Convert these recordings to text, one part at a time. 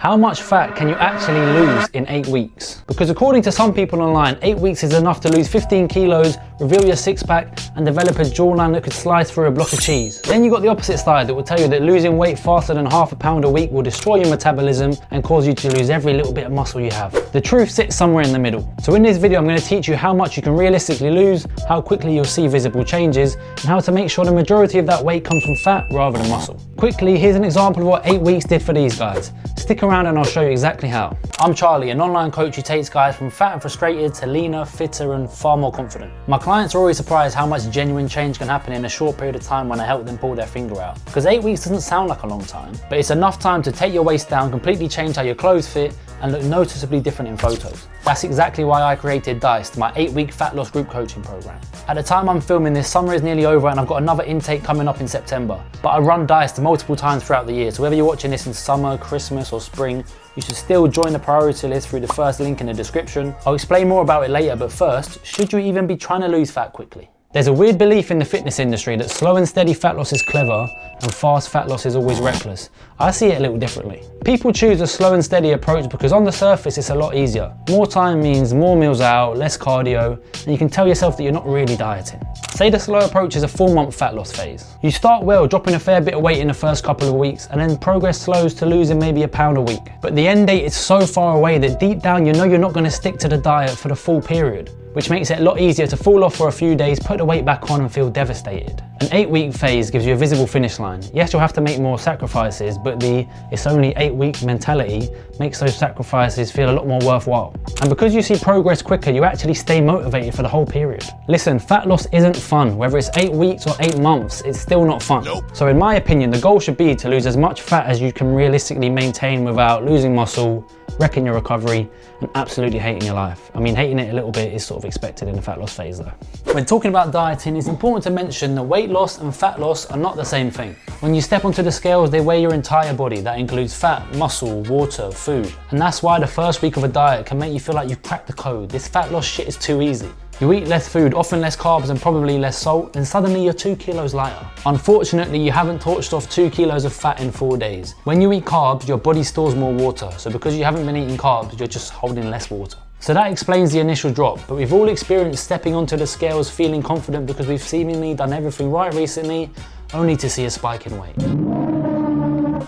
How much fat can you actually lose in 8 weeks? Because according to some people online, 8 weeks is enough to lose 15 kilos, reveal your six-pack, and develop a jawline that could slice through a block of cheese. Then you got the opposite side that will tell you that losing weight faster than ½ a pound a week will destroy your metabolism and cause you to lose every little bit of muscle you have. The truth sits somewhere in the middle. So in this video, I'm going to teach you how much you can realistically lose, how quickly you'll see visible changes, and how to make sure the majority of that weight comes from fat rather than muscle. Quickly, here's an example of what 8 weeks did for these guys. Stick around and I'll show you exactly how. I'm Charlie, an online coach who takes guys from fat and frustrated to leaner, fitter, and far more confident. My clients are always surprised how much genuine change can happen in a short period of time when I help them pull their finger out. Because 8 weeks doesn't sound like a long time, but it's enough time to take your waist down, completely change how your clothes fit, and look noticeably different in photos. That's exactly why I created Diced, my 8-week fat loss group coaching program. At the time I'm filming this, summer is nearly over and I've got another intake coming up in September. But I run Diced multiple times throughout the year, so whether you're watching this in summer, Christmas, or spring, you should still join the priority list through the first link in the description. I'll explain more about it later, but first, should you even be trying to lose fat quickly? There's a weird belief in the fitness industry that slow and steady fat loss is clever and fast fat loss is always reckless. I see it a little differently. People choose a slow and steady approach because on the surface it's a lot easier. More time means more meals out, less cardio, and you can tell yourself that you're not really dieting. Say the slow approach is a 4-month fat loss phase. You start well, dropping a fair bit of weight in the first couple of weeks, and then progress slows to losing maybe a pound a week. But the end date is so far away that deep down you know you're not going to stick to the diet for the full period, which makes it a lot easier to fall off for a few days, put the weight back on and feel devastated. An 8-week phase gives you a visible finish line. Yes, you'll have to make more sacrifices, but the "it's only 8 weeks" mentality makes those sacrifices feel a lot more worthwhile. And because you see progress quicker, you actually stay motivated for the whole period. Listen, fat loss isn't fun. Whether it's 8 weeks or 8 months, it's still not fun. Nope. So in my opinion, the goal should be to lose as much fat as you can realistically maintain without losing muscle, wrecking your recovery, and absolutely hating your life. I mean, hating it a little bit is sort of expected in the fat loss phase though. When talking about dieting, it's important to mention that weight loss and fat loss are not the same thing. When you step onto the scales, they weigh your entire body. That includes fat, muscle, water, food. And that's why the first week of a diet can make you feel like you've cracked the code. This fat loss shit is too easy. You eat less food, often less carbs and probably less salt, and suddenly you're 2 kilos lighter. Unfortunately, you haven't torched off 2 kilos of fat in 4 days. When you eat carbs, your body stores more water, so because you haven't been eating carbs, you're just holding less water. So that explains the initial drop, but we've all experienced stepping onto the scales feeling confident because we've seemingly done everything right recently, only to see a spike in weight.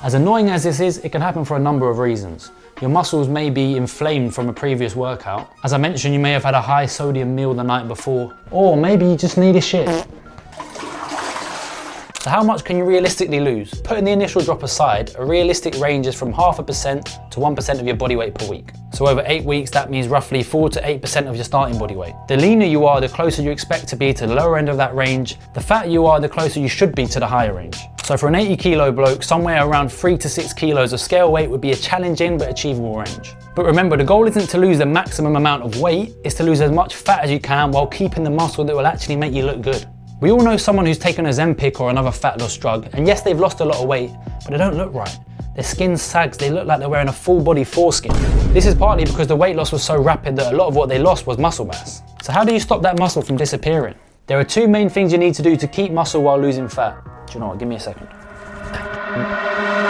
As annoying as this is, it can happen for a number of reasons. Your muscles may be inflamed from a previous workout. As I mentioned, you may have had a high sodium meal the night before, or maybe you just need a shit. So how much can you realistically lose? Putting the initial drop aside, a realistic range is from 0.5% to 1% of your body weight per week. So over 8 weeks, that means roughly 4 to 8% of your starting body weight. The leaner you are, the closer you expect to be to the lower end of that range. The fatter you are, the closer you should be to the higher range. So for an 80 kilo bloke, somewhere around 3 to 6 kilos of scale weight would be a challenging but achievable range. But remember, the goal isn't to lose the maximum amount of weight, it's to lose as much fat as you can while keeping the muscle that will actually make you look good. We all know someone who's taken a Ozempic or another fat loss drug, and yes, they've lost a lot of weight, but they don't look right. Their skin sags, they look like they're wearing a full body foreskin. This is partly because the weight loss was so rapid that a lot of what they lost was muscle mass. So how do you stop that muscle from disappearing? There are 2 main things you need to do to keep muscle while losing fat. Do you know what, give me a second.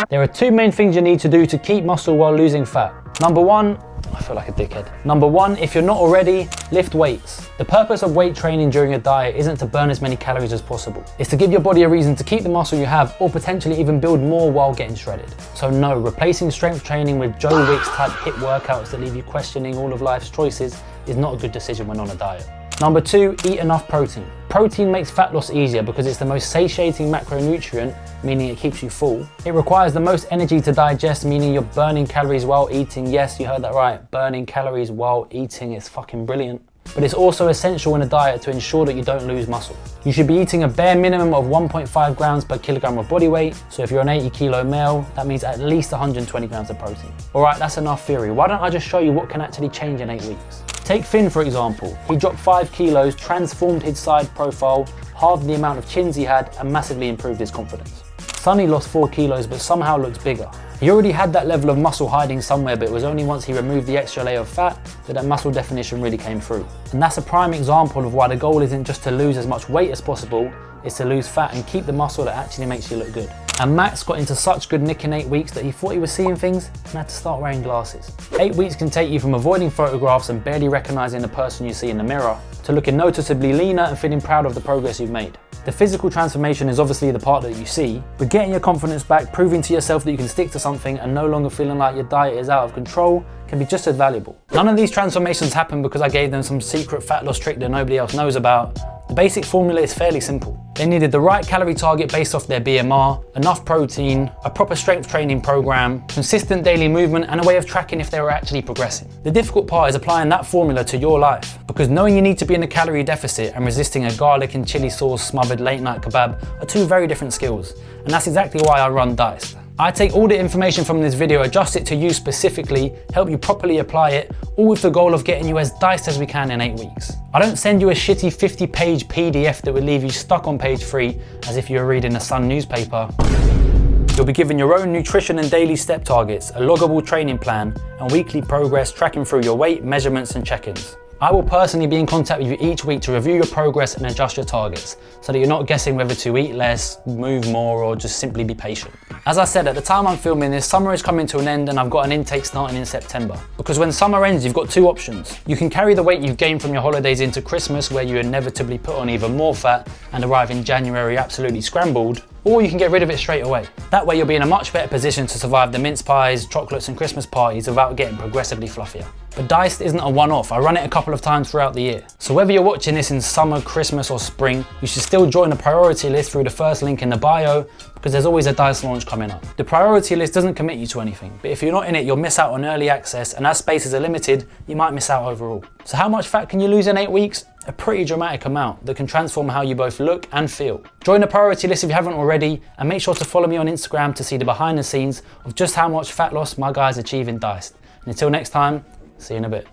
There are 2 main things you need to do to keep muscle while losing fat. Number 1, I feel like a dickhead. Number 1, if you're not already, lift weights. The purpose of weight training during a diet isn't to burn as many calories as possible. It's to give your body a reason to keep the muscle you have or potentially even build more while getting shredded. So no, replacing strength training with Joe Wicks type HIIT workouts that leave you questioning all of life's choices is not a good decision when on a diet. Number 2, eat enough protein. Protein makes fat loss easier because it's the most satiating macronutrient, meaning it keeps you full. It requires the most energy to digest, meaning you're burning calories while eating. Yes, you heard that right. Burning calories while eating is fucking brilliant. But it's also essential in a diet to ensure that you don't lose muscle. You should be eating a bare minimum of 1.5 grams per kilogram of body weight. So if you're an 80 kilo male, that means at least 120 grams of protein. All right, that's enough theory. Why don't I just show you what can actually change in 8 weeks? Take Finn for example. He dropped 5 kilos, transformed his side profile, halved the amount of chins he had, and massively improved his confidence. Sonny lost 4 kilos but somehow looks bigger. He already had that level of muscle hiding somewhere, but it was only once he removed the extra layer of fat that muscle definition really came through. And that's a prime example of why the goal isn't just to lose as much weight as possible, it's to lose fat and keep the muscle that actually makes you look good. And Max got into such good nick in 8 weeks that he thought he was seeing things and had to start wearing glasses. 8 weeks can take you from avoiding photographs and barely recognizing the person you see in the mirror to looking noticeably leaner and feeling proud of the progress you've made. The physical transformation is obviously the part that you see, but getting your confidence back, proving to yourself that you can stick to something and no longer feeling like your diet is out of control can be just as valuable. None of these transformations happen because I gave them some secret fat loss trick that nobody else knows about. The basic formula is fairly simple. They needed the right calorie target based off their BMR, enough protein, a proper strength training program, consistent daily movement, and a way of tracking if they were actually progressing. The difficult part is applying that formula to your life, because knowing you need to be in a calorie deficit and resisting a garlic and chili sauce smothered late night kebab are two very different skills, and that's exactly why I run Diced. I take all the information from this video, adjust it to you specifically, help you properly apply it, all with the goal of getting you as diced as we can in 8 weeks. I don't send you a shitty 50-page PDF that would leave you stuck on page 3 as if you were reading a Sun newspaper. You'll be given your own nutrition and daily step targets, a loggable training plan, and weekly progress tracking through your weight, measurements and check-ins. I will personally be in contact with you each week to review your progress and adjust your targets, so that you're not guessing whether to eat less, move more, or just simply be patient. As I said, at the time I'm filming this, summer is coming to an end and I've got an intake starting in September. Because when summer ends, you've got two options. You can carry the weight you've gained from your holidays into Christmas, where you inevitably put on even more fat and arrive in January absolutely scrambled, or you can get rid of it straight away. That way you'll be in a much better position to survive the mince pies, chocolates and Christmas parties without getting progressively fluffier. But Diced isn't a one-off, I run it a couple of times throughout the year. So whether you're watching this in summer, Christmas or spring, you should still join the priority list through the first link in the bio, because there's always a Diced launch coming up. The priority list doesn't commit you to anything, but if you're not in it, you'll miss out on early access, and as spaces are limited, you might miss out overall. So how much fat can you lose in 8 weeks? A pretty dramatic amount that can transform how you both look and feel. Join the priority list if you haven't already, and make sure to follow me on Instagram to see the behind the scenes of just how much fat loss my guys achieve in Diced. And until next time, see you in a bit.